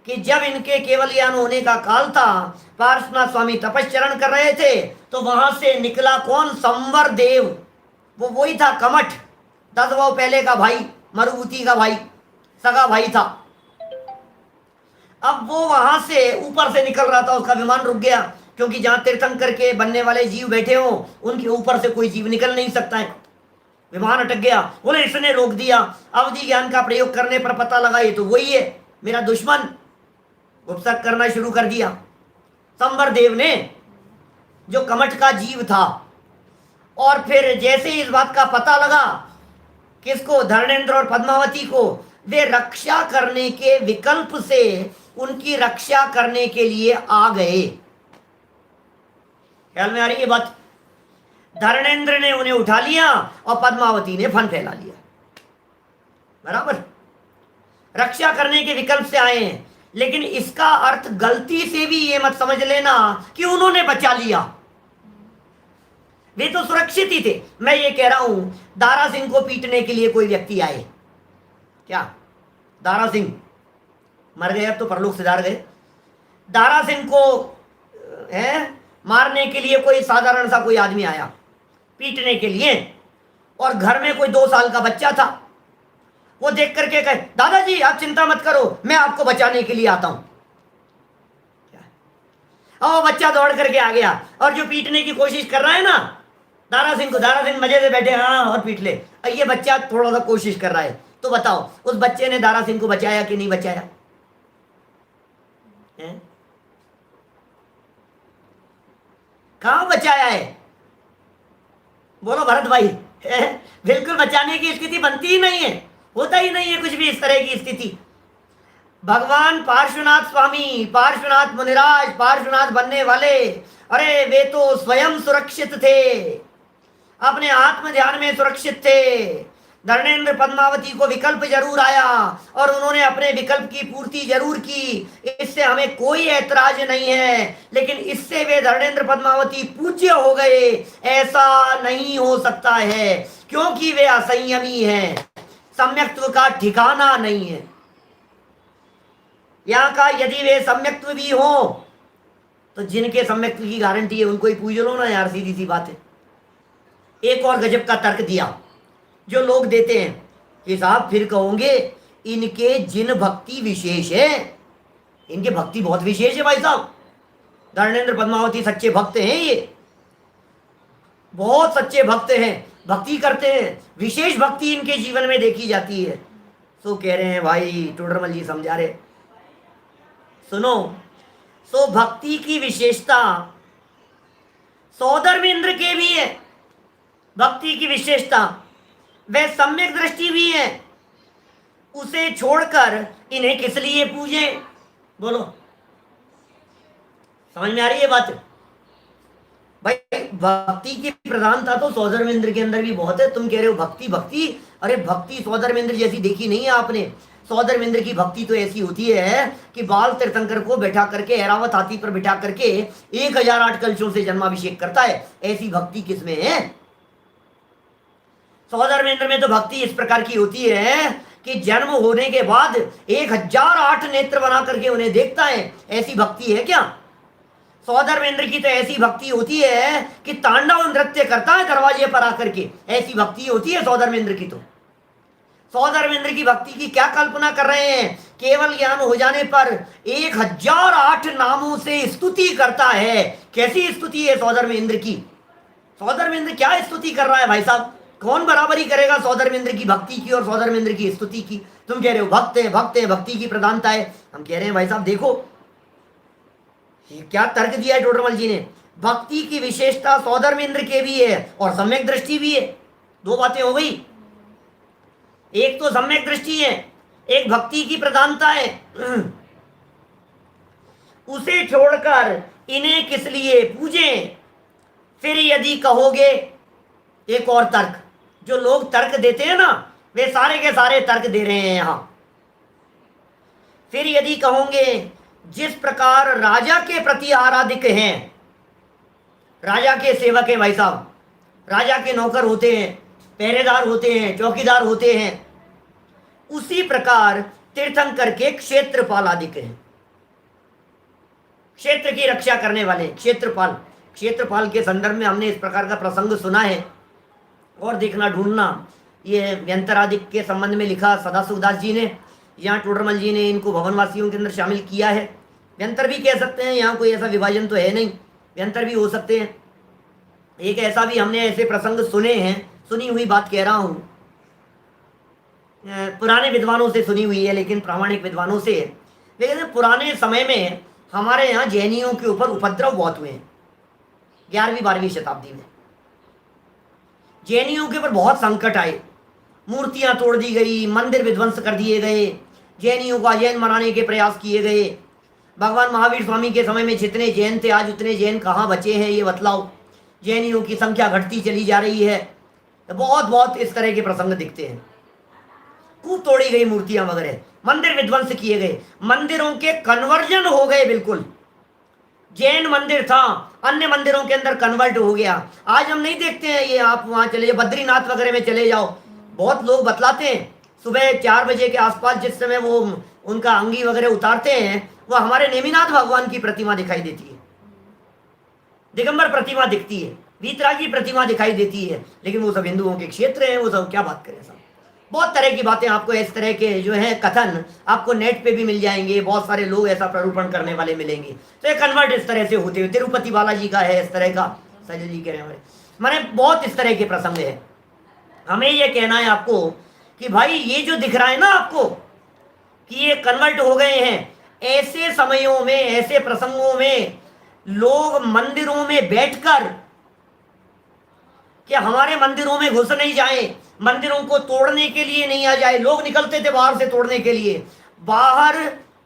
कि जब इनके केवलयान होने का काल था, पार्श्वनाथ स्वामी तपश्चरण कर रहे थे, तो वहां से निकला कौन? संवर देव। वो वही था कमठ, 10 भाव पहले का भाई, मरुभूति का भाई, सगा भाई था। अब वो वहां से ऊपर से निकल रहा था, उसका विमान रुक गया, क्योंकि जहां तीर्थंकर के बनने वाले जीव बैठे हो उनके ऊपर से कोई जीव निकल नहीं सकता है। विमान अटक गया, बोले इसने रोक दिया। अवधि ज्ञान का प्रयोग करने पर पता लगा ये तो वही है, मेरा दुश्मन। गुप्तक करना शुरू कर दिया। संवर देव ने, जो कमठ का जीव था, और फिर जैसे इस बात का पता लगा, किसको, धर्मेंद्र और पद्मावती को, वे रक्षा करने के विकल्प से उनकी रक्षा करने के लिए आ गए। ख्याल में आ रही है बात? धर्मेंद्र ने उन्हें उठा लिया और पद्मावती ने फन फैला लिया। बराबर, रक्षा करने के विकल्प से आए हैं, लेकिन इसका अर्थ गलती से भी ये मत समझ लेना कि उन्होंने बचा लिया। वे तो सुरक्षित ही थे। मैं ये कह रहा हूं, दारा सिंह को पीटने के लिए कोई व्यक्ति आए, क्या दारा सिंह मर गए, अब तो परलोक सिधार गए। दारा सिंह को मारने के लिए कोई साधारण सा कोई आदमी आया, पीटने के लिए, और घर में कोई 2 साल का बच्चा था। वो देख करके कहे, दादाजी आप चिंता मत करो, मैं आपको बचाने के लिए आता हूं। और वो बच्चा दौड़ करके आ गया, और जो पीटने की कोशिश कर रहा है ना दारा सिंह को, दारा सिंह मजे से बैठे, हाँ और पीट ले। ये बच्चा थोड़ा सा कोशिश कर रहा है, तो बताओ उस बच्चे ने दारा सिंह को बचाया कि नहीं बचाया? कहां बचाया है? बोलो भरत भाई। बिल्कुल बचाने की स्थिति बनती ही नहीं है, होता ही नहीं है कुछ भी इस तरह की स्थिति। भगवान पार्श्वनाथ स्वामी, पार्श्वनाथ मुनिराज, पार्श्वनाथ बनने वाले, अरे वे तो स्वयं सुरक्षित थे, अपने आत्म ध्यान में सुरक्षित थे। धर्मेंद्र पद्मावती को विकल्प जरूर आया और उन्होंने अपने विकल्प की पूर्ति जरूर की, इससे हमें कोई ऐतराज नहीं है, लेकिन इससे वे धर्मेंद्र पद्मावती पूज्य हो गए, ऐसा नहीं हो सकता है, क्योंकि वे असंयमी हैं, सम्यक्त्व का ठिकाना नहीं है। यहां का यदि वे सम्यक्त्व भी हो तो जिनके सम्यक्त्व की गारंटी है उनको ही पूज लो ना यार, सीधी सी बात है। एक और गजब का तर्क दिया जो लोग देते हैं कि साहब फिर कहोगे इनके जिन भक्ति विशेष है, इनके भक्ति बहुत विशेष है भाई साहब, धर्मेंद्र पद्मावती सच्चे भक्त हैं, ये बहुत सच्चे भक्त हैं, भक्ति करते हैं, विशेष भक्ति इनके जीवन में देखी जाती है। सो कह रहे हैं भाई टोडरमल जी समझा रहे, सुनो, सो भक्ति की विशेषता सौधर्मेंद्र के भी है, भक्ति की विशेषता वह सम्यक दृष्टि भी है, उसे छोड़कर इन्हें किस लिए पूजे? बोलो, समझ में आ रही है बात? भाई भक्ति की प्रधानता तो सौधर्मेंद्र के अंदर भी बहुत है। तुम कह रहे हो भक्ति भक्ति, अरे भक्ति सौधर्मेंद्र जैसी देखी नहीं है आपने। सौधर्मेंद्र की भक्ति तो ऐसी होती है कि बाल तीर्थंकर को बैठा करके ऐरावत हाथी पर बैठा करके 1008 कलशों से जन्माभिषेक करता है, ऐसी भक्ति किसमें है? सौधर्मेंद्र में तो भक्ति इस प्रकार की होती है कि जन्म होने के बाद 1008 नेत्र बना करके उन्हें देखता है, ऐसी भक्ति है क्या? सौधर्मेंद्र की तो ऐसी भक्ति होती है कि तांडव नृत्य करता है दरवाजे पर आकर के, ऐसी भक्ति होती है सौधर्मेंद्र की। तो सौधर्मेंद्र की भक्ति की क्या कल्पना कर रहे हैं? केवल ज्ञान हो जाने पर 1008 नामों से स्तुति करता है। कैसी स्तुति है सौधर्मेंद्र की? सौधर्मेंद्र क्या स्तुति कर रहा है भाई साहब? कौन बराबरी करेगा सौधर्मेंद्र की भक्ति की और सौधर्मेंद्र की स्तुति की? तुम कह रहे हो भक्त है, भक्त है, भक्ति की प्रधानता है। हम कह रहे हैं भाई साहब देखो ये क्या तर्क दिया है टोडरमल जी ने। भक्ति की विशेषता सौधर्मेंद्र के भी है और सम्यक दृष्टि भी है। दो बातें हो गई, एक तो सम्यक दृष्टि है, एक भक्ति की प्रधानता है। उसे छोड़कर इन्हें किस लिए पूजें? फिर यदि कहोगे, एक और तर्क, जो लोग तर्क देते हैं ना वे सारे के सारे तर्क दे रहे हैं यहां। फिर यदि कहोगे जिस प्रकार राजा के प्रति आराधिक हैं, राजा के सेवक हैं भाई साहब, राजा के नौकर होते हैं, पहरेदार होते हैं, चौकीदार होते हैं, उसी प्रकार तीर्थंकर के क्षेत्रपाल आदिक हैं, क्षेत्र की रक्षा करने वाले क्षेत्रपाल। क्षेत्रपाल के संदर्भ में हमने इस प्रकार का प्रसंग सुना है और देखना ढूंढना, ये व्यंतरादिक के संबंध में लिखा सदाशिवदास जी ने यहाँ टोडरमल जी ने इनको भवनवासियों के अंदर शामिल किया है। व्यंतर भी कह सकते हैं, यहाँ कोई ऐसा विभाजन तो है नहीं, व्यंतर भी हो सकते हैं। एक ऐसा भी हमने ऐसे प्रसंग सुने हैं, सुनी हुई बात कह रहा हूँ, पुराने विद्वानों से सुनी हुई है, लेकिन प्रामाणिक विद्वानों से है। लेकिन पुराने समय में हमारे यहाँ जैनियों के ऊपर उपद्रव बहुत हुए हैं। 11वीं-12वीं शताब्दी में जैनियों के ऊपर बहुत संकट आए, मूर्तियां तोड़ दी गई, मंदिर विध्वंस कर दिए गए, जैनियों को अजैन मनाने के प्रयास किए गए। भगवान महावीर स्वामी के समय में जितने जैन थे, आज उतने जैन कहाँ बचे हैं ये बतलाओ। जैनियों की संख्या घटती चली जा रही है। बहुत बहुत इस तरह के प्रसंग दिखते हैं। खूब तोड़ी गई मूर्तियां वगैरह, मंदिर विध्वंस किए गए, मंदिरों के कन्वर्जन हो गए। बिल्कुल जैन मंदिर था, अन्य मंदिरों के अंदर कन्वर्ट हो गया। आज हम नहीं देखते हैं ये, आप वहां चले जाओ, बद्रीनाथ वगैरह में चले जाओ, बहुत लोग बतलाते हैं सुबह 4 बजे के आसपास जिस समय वो उनका अंगी वगैरह उतारते हैं, वो हमारे नेमिनाथ भगवान की प्रतिमा दिखाई देती है, दिगंबर प्रतिमा दिखती है, वीतरागी प्रतिमा दिखाई देती है। लेकिन वो सब हिंदुओं के क्षेत्र हैं, वो सब क्या बात करें। सब बहुत तरह की बातें आपको इस तरह के जो है कथन आपको नेट पे भी मिल जाएंगे, बहुत सारे लोग ऐसा प्ररूपण करने वाले मिलेंगे। तो ये कन्वर्ट इस तरह से होते हुए, तिरुपति बालाजी का है इस तरह का, सजल जी कह रहे हैं, मैंने बहुत इस तरह के प्रसंग है। हमें ये कहना है आपको कि भाई ये जो दिख रहा है ना आपको कि ये कन्वर्ट हो गए हैं, ऐसे समयों में, ऐसे प्रसंगों में लोग मंदिरों में बैठकर कि हमारे मंदिरों में घुस नहीं जाए, मंदिरों को तोड़ने के लिए नहीं आ जाए। लोग निकलते थे बाहर से तोड़ने के लिए, बाहर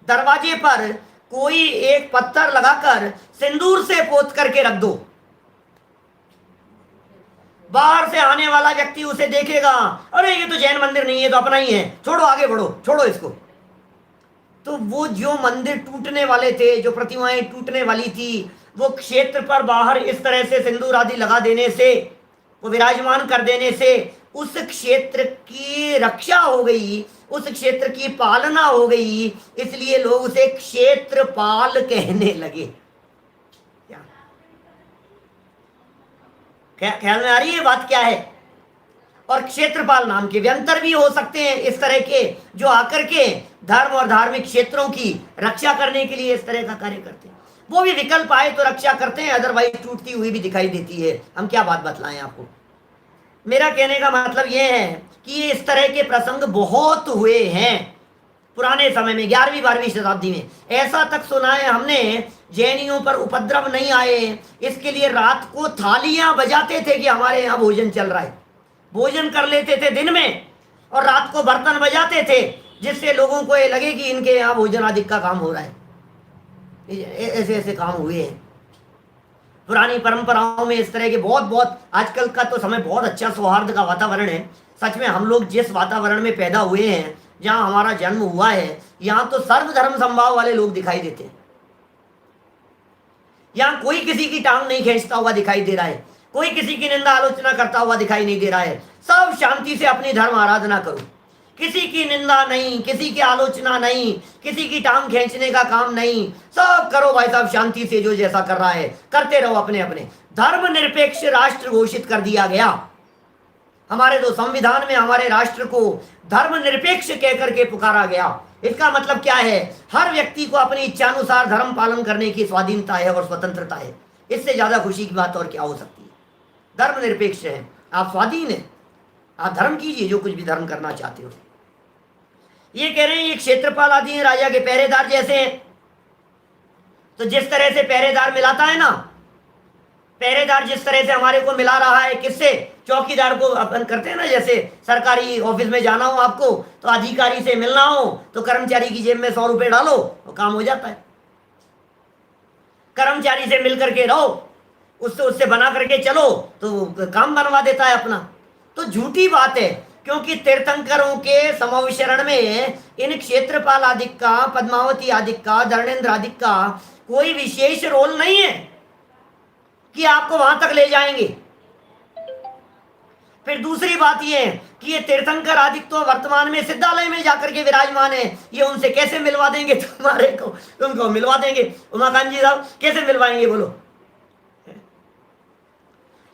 दरवाजे पर कोई एक पत्थर लगाकर सिंदूर से पोत करके रख दो, बाहर से आने वाला व्यक्ति उसे देखेगा, अरे ये तो जैन मंदिर नहीं है, तो अपना ही है, छोड़ो आगे बढ़ो, छोड़ो इसको। तो वो जो मंदिर टूटने वाले थे, जो प्रतिमाएं टूटने वाली थी, वो क्षेत्र पर बाहर इस तरह से सिंदूर आदि लगा देने से, वो विराजमान कर देने से उस क्षेत्र की रक्षा हो गई, उस क्षेत्र की पालना हो गई, इसलिए लोग उसे क्षेत्रपाल कहने लगे। ख्याल में आ रही है बात क्या है। और क्षेत्रपाल नाम के व्यंतर भी हो सकते हैं इस तरह के, जो आकर के धर्म और धार्मिक क्षेत्रों की रक्षा करने के लिए इस तरह का कार्य करते हैं। वो भी विकल्प आए तो रक्षा करते हैं, अदरवाइज टूटती हुई भी दिखाई देती है। हम क्या बात बतलाएं आपको। मेरा कहने का मतलब ये है कि ये इस तरह के प्रसंग बहुत हुए हैं पुराने समय में, 11वीं-12वीं शताब्दी में। ऐसा तक सुना है हमने, जैनियों पर उपद्रव नहीं आए, इसके लिए रात को थालियां बजाते थे कि हमारे यहाँ भोजन चल रहा है। भोजन कर लेते थे दिन में और रात को बर्तन बजाते थे, जिससे लोगों को ये लगे कि इनके यहाँ भोजन आदि का काम हो रहा है। ऐसे ऐसे काम हुए हैं पुरानी परंपराओं में इस तरह के बहुत बहुत। आजकल का तो समय बहुत अच्छा सौहार्द का वातावरण है। सच में हम लोग जिस वातावरण में पैदा हुए हैं, जहाँ हमारा जन्म हुआ है, यहाँ तो सर्वधर्म संभाव वाले लोग दिखाई देते हैं। यहाँ कोई किसी की टांग नहीं खींचता हुआ दिखाई दे रहा है, कोई किसी की निंदा आलोचना करता हुआ दिखाई नहीं दे रहा है। सब शांति से अपनी धर्म आराधना करो, किसी की निंदा नहीं, किसी की आलोचना नहीं, किसी की टांग खींचने का काम नहीं, सब करो भाई साहब शांति से। जो जैसा कर रहा है करते रहो अपने अपने। धर्म निरपेक्ष राष्ट्र घोषित कर दिया गया हमारे तो संविधान में। हमारे राष्ट्र को धर्म निरपेक्ष कहकर के पुकारा गया। इसका मतलब क्या है, हर व्यक्ति को अपनी इच्छानुसार धर्म पालन करने की स्वाधीनता है और स्वतंत्रता है। इससे ज्यादा खुशी की बात और क्या हो सकती है। धर्म निरपेक्ष है, आप स्वाधीन है, आप धर्म कीजिए जो कुछ भी धर्म करना चाहते हो। ये कह रहे हैं ये क्षेत्रपाल आदि हैं, राजा के पहरेदार जैसे हैं। तो जिस तरह से पहरेदार मिलाता है ना, पहरेदार जिस तरह से हमारे को मिला रहा है, किससे, चौकीदार को अपन करते हैं ना। जैसे सरकारी ऑफिस में जाना हो आपको, तो अधिकारी से मिलना हो तो कर्मचारी की जेब में 100 रुपए डालो, वो काम हो जाता है। कर्मचारी से मिल करके रहो, उससे बना करके चलो, तो काम बनवा देता है अपना। तो झूठी बात है, क्योंकि तीर्थंकरों के समविशरण में इन क्षेत्रपाल आदि का, पद्मावती आदि का, धर्मेंद्र आदि का कोई विशेष रोल नहीं है कि आपको वहां तक ले जाएंगे। फिर दूसरी बात ये कि ये तीर्थंकर आदि तो वर्तमान में सिद्धालय में जाकर के विराजमान है, ये उनसे कैसे मिलवा देंगे तुम्हारे को, तुमको मिलवा देंगे। उमाकांत जी साहब कैसे मिलवाएंगे बोलो।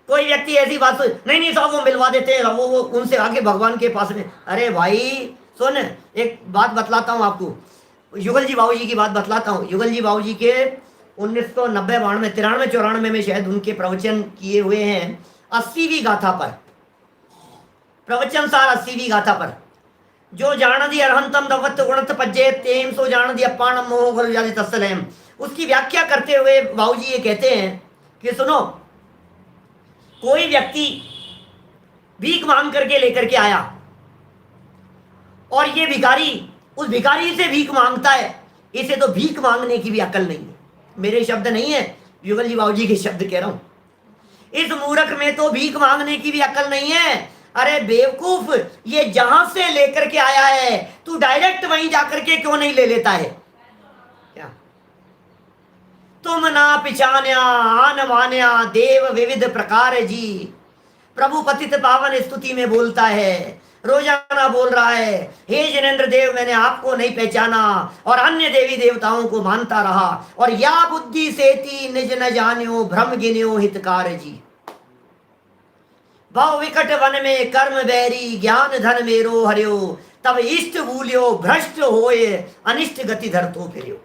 कोई व्यक्ति ऐसी बात नहीं नहीं साहब वो मिलवा देते हैं, वो उनसे आगे भगवान के पास में। अरे भाई सुन, एक बात बतलाता हूँ आपको, युगल जी बाबू जी की बात बतलाता हूँ। युगल जी बाबू जी के 1990 92 93 94 में शायद उनके प्रवचन किए हुए हैं 80वीं गाथा पर, प्रवचन सार 80वीं गाथा पर। जो जानदी अरहंतम दवत गुणत पज्जे तेम सो जानदी अपाणम मोह गुरु जाति तत्सलम, उसकी व्याख्या करते हुए बाबू जी ये कहते हैं कि सुनो, कोई व्यक्ति भीख मांग करके लेकर के आया और ये भिखारी उस भिखारी से भीख मांगता है, इसे तो भीख मांगने की भी अकल नहीं है। मेरे शब्द नहीं है, युगल जी बाबू जी के शब्द कह रहा हूं। इस मूर्ख में तो भीख मांगने की भी अकल नहीं है। अरे बेवकूफ, ये जहां से लेकर के आया है तू डायरेक्ट वहीं जाकर के क्यों नहीं ले लेता है? क्या तुम ना पिछान्या आन मान्या देव विविध प्रकार जी। प्रभु पतित पावन स्तुति में बोलता है, रोजाना बोल रहा है, हे जिनेंद्र देव, मैंने आपको नहीं पहचाना और अन्य देवी देवताओं को मानता रहा, और या बुद्धि सेती निज न जान्यो भ्रम गिन्यो हितकार जी। भव विकट वन में कर्म बैरी ज्ञान धन मेरो हरियो, तब इष्ट भूलियो भ्रष्ट होए अनिष्ट गति धरतो फिरियो।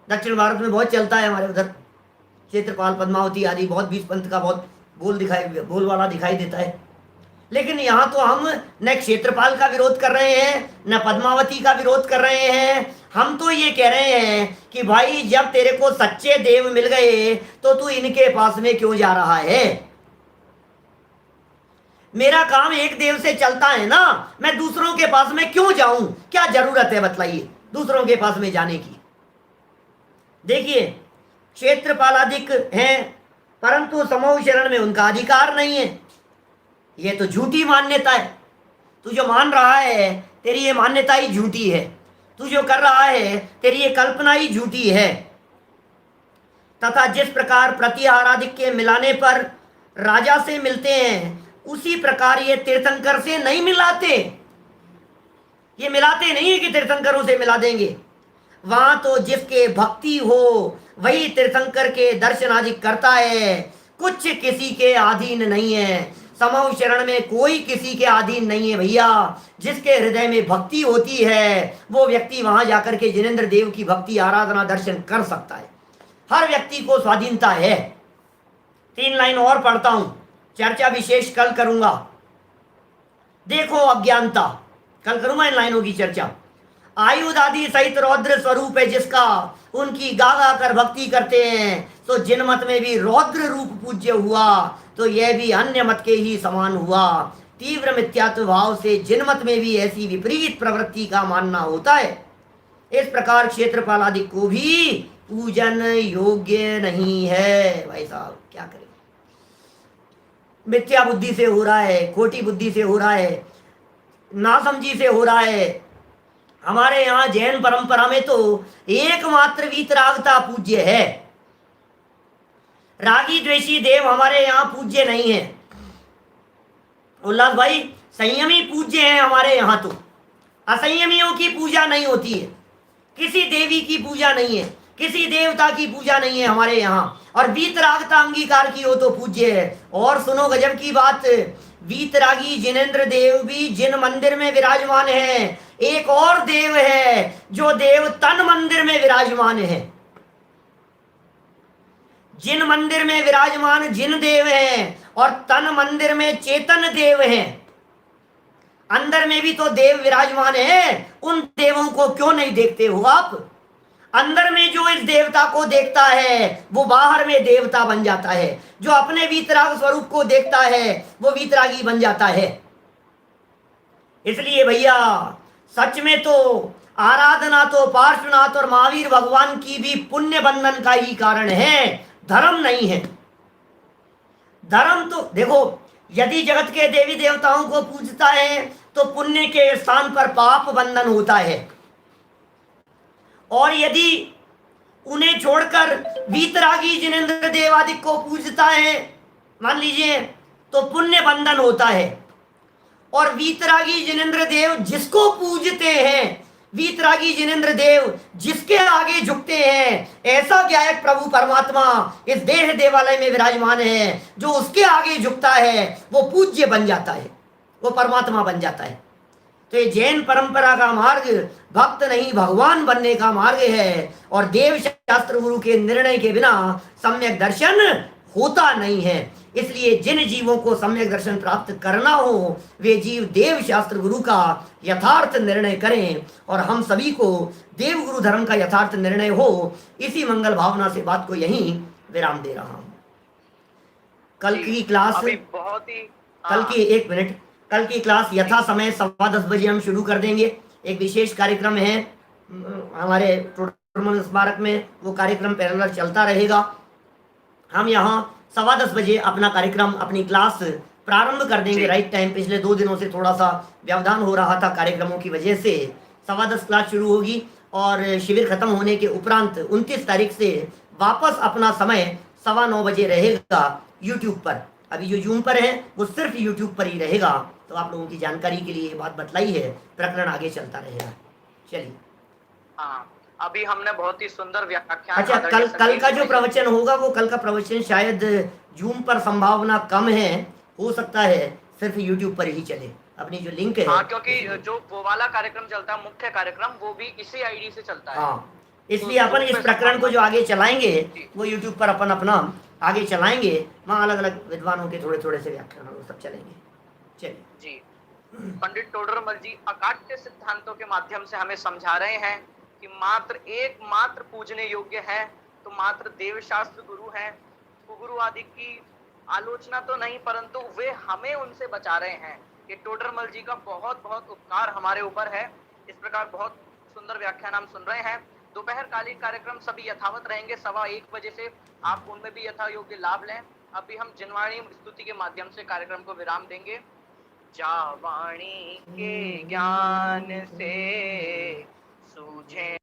दक्षिण भारत में बहुत चलता है, हमारे उधर क्षेत्रपाल पद्मावती आदि बहुत बीस पंथ का बहुत बोल वाला दिखाई देता है। लेकिन यहाँ तो हम न क्षेत्रपाल का विरोध कर रहे हैं, न पद्मावती का विरोध कर रहे हैं। हम तो ये कह रहे हैं कि भाई जब तेरे को सच्चे देव मिल गए तो तू इनके पास में क्यों जा रहा है? मेरा काम एक देव से चलता है ना, मैं दूसरों के पास में क्यों जाऊं? क्या जरूरत है बताइए दूसरों के पास में जाने की? देखिए, क्षेत्रपालाधिक हैं परंतु समूह शरण में उनका अधिकार नहीं है। ये तो झूठी मान्यता है। तू जो मान रहा है तेरी ये मान्यता ही झूठी है, तू जो कर रहा है तेरी ये कल्पना ही झूठी है। तथा जिस प्रकार प्रतिहाराधिक के मिलाने पर राजा से मिलते हैं, उसी प्रकार ये तीर्थंकर से नहीं मिलाते। ये मिलाते नहीं है कि तीर्थंकरों से मिला देंगे। वहां तो जिसके भक्ति हो वही तीर्थंकर के दर्शन आदि करता है, कुछ किसी के अधीन नहीं है। समूह शरण में कोई किसी के अधीन नहीं है भैया। जिसके हृदय में भक्ति होती है वो व्यक्ति वहां जाकर के जिनेंद्र देव की भक्ति आराधना दर्शन कर सकता है। हर व्यक्ति को स्वाधीनता है। 3 लाइन और पढ़ता हूं, चर्चा विशेष कल करूंगा। देखो अज्ञानता, कल करूंगा इन लाइनों की चर्चा। आयुध आदि सहित रौद्र स्वरूप है जिसका, उनकी गा गा कर भक्ति करते हैं, तो जिन मत में भी रौद्र रूप पूज्य हुआ तो यह भी अन्य मत के ही समान हुआ। तीव्र मिथ्यात्व भाव से जिन मत में भी ऐसी विपरीत प्रवृत्ति का मानना होता है, इस प्रकार क्षेत्रपाल आदि को भी पूजन योग्य नहीं है। भाई साहब क्या करें, मिथ्या बुद्धि से हो रहा है, खोटी बुद्धि से हो रहा है, नासमझी से हो रहा है। हमारे यहाँ जैन परंपरा में तो एकमात्र वीतरागता पूज्य है। रागी द्वेषी देव हमारे यहाँ पूज्य नहीं है। उल्लास भाई, संयमी पूज्य है हमारे यहाँ। तो असंयमियों की पूजा नहीं होती है, किसी देवी की पूजा नहीं है, किसी देवता की पूजा नहीं है हमारे यहाँ। और वीतरागता अंगीकार की हो तो पूज्य है। और सुनो गजब की बात, वीतरागी जिनेंद्र देव भी जिन मंदिर में विराजमान है, एक और देव है जो देव तन मंदिर में विराजमान है। जिन मंदिर में विराजमान जिन देव हैं और तन मंदिर में चेतन देव हैं, अंदर में भी तो देव विराजमान है। उन देवों को क्यों नहीं देखते हो आप? अंदर में जो इस देवता को देखता है वो बाहर में देवता बन जाता है। जो अपने वीतराग स्वरूप को देखता है वो वीतरागी बन जाता है। इसलिए भैया सच में तो आराधना तो पार्श्वनाथ और महावीर भगवान की भी पुण्य बंधन का ही कारण है, धर्म नहीं है। धर्म तो देखो, यदि जगत के देवी देवताओं को पूजता है तो पुण्य के स्थान पर पाप बंधन होता है, और यदि उन्हें छोड़कर वीतरागी जिनेंद्र देव आदि को पूजता है मान लीजिए तो पुण्य बंधन होता है। और वीतरागी जिनेंद्र देव जिसको पूजते हैं, वीतरागी जिनेंद्र देव जिसके आगे झुकते हैं, ऐसा गायक प्रभु परमात्मा इस देह देवालय में विराजमान है, जो उसके आगे झुकता है वो पूज्य बन जाता है, वो परमात्मा बन जाता है। तो ये जैन परंपरा का मार्ग भक्त नहीं भगवान बनने का मार्ग है, और देव शास्त्र गुरु के निर्णय के बिना सम्यक दर्शन होता नहीं है। इसलिए जिन जीवों को सम्यक दर्शन प्राप्त करना हो वे जीव देव शास्त्र गुरु का यथार्थ निर्णय करें, और हम सभी को देव गुरु धर्म का यथार्थ निर्णय हो। इसी मंगल भावना से बात को यहीं विराम दे रहा हूं। कल की क्लास, अभी बहुत ही कल की, एक मिनट, कल की क्लास यथा समय 10:15 बजे हम शुरू कर देंगे। एक विशेष कार्यक्रम है हमारे टोडरमल स्मारक में, वो कार्यक्रम पैरेलल चलता रहेगा। हम यहाँ 10:15 बजे अपना कार्यक्रम, अपनी क्लास प्रारंभ कर देंगे राइट टाइम। पिछले 2 दिनों से थोड़ा सा व्यवधान हो रहा था कार्यक्रमों की वजह से। 10:15 क्लास शुरू होगी और शिविर खत्म होने के उपरांत 29 तारीख से वापस अपना समय 9:15 बजे रहेगा यूट्यूब पर। अभी जो जूम पर है वो सिर्फ यूट्यूब पर ही रहेगा, तो आप लोगों की जानकारी के लिए ये बात बतलाई है। प्रकरण आगे चलता रहेगा। चलिए, हाँ, अभी हमने बहुत ही सुंदर व्याख्यान। अच्छा, कल का जो प्रवचन होगा, वो कल का प्रवचन शायद जूम पर संभावना कम है, हो सकता है सिर्फ यूट्यूब पर ही चले। अपनी जो लिंक है, हाँ, क्योंकि जो वो वाला कार्यक्रम चलता है, मुख्य कार्यक्रम, वो भी इसी आईडी से चलता है। हाँ, इसलिए अपन इस प्रकरण को जो आगे चलाएंगे वो यूट्यूब पर अपन अपना आगे चलाएंगे। वहाँ अलग अलग विद्वानों के थोड़े थोड़े से व्याख्यान वो सब चलेंगे। चलिए जी, पंडित टोडरमल जी अकाट्य सिद्धांतों के माध्यम से हमें समझा रहे हैं कि मात्र एकमात्र पूजने योग्य है तो मात्र देवशास्त्र गुरु हैं। गुरु आदि की आलोचना तो नहीं, परंतु वे हमें उनसे बचा रहे हैं। ये टोडरमल जी का बहुत बहुत उपकार हमारे ऊपर है। इस प्रकार बहुत सुंदर व्याख्यान हम सुन रहे हैं। दोपहर कालीन कार्यक्रम सभी यथावत रहेंगे 1:15 बजे से, आप उनमें भी यथा योग्य लाभ लें। अभी हम जिनवाणी स्तुति के माध्यम से कार्यक्रम को विराम देंगे। जा वाणी के ज्ञान से सूझे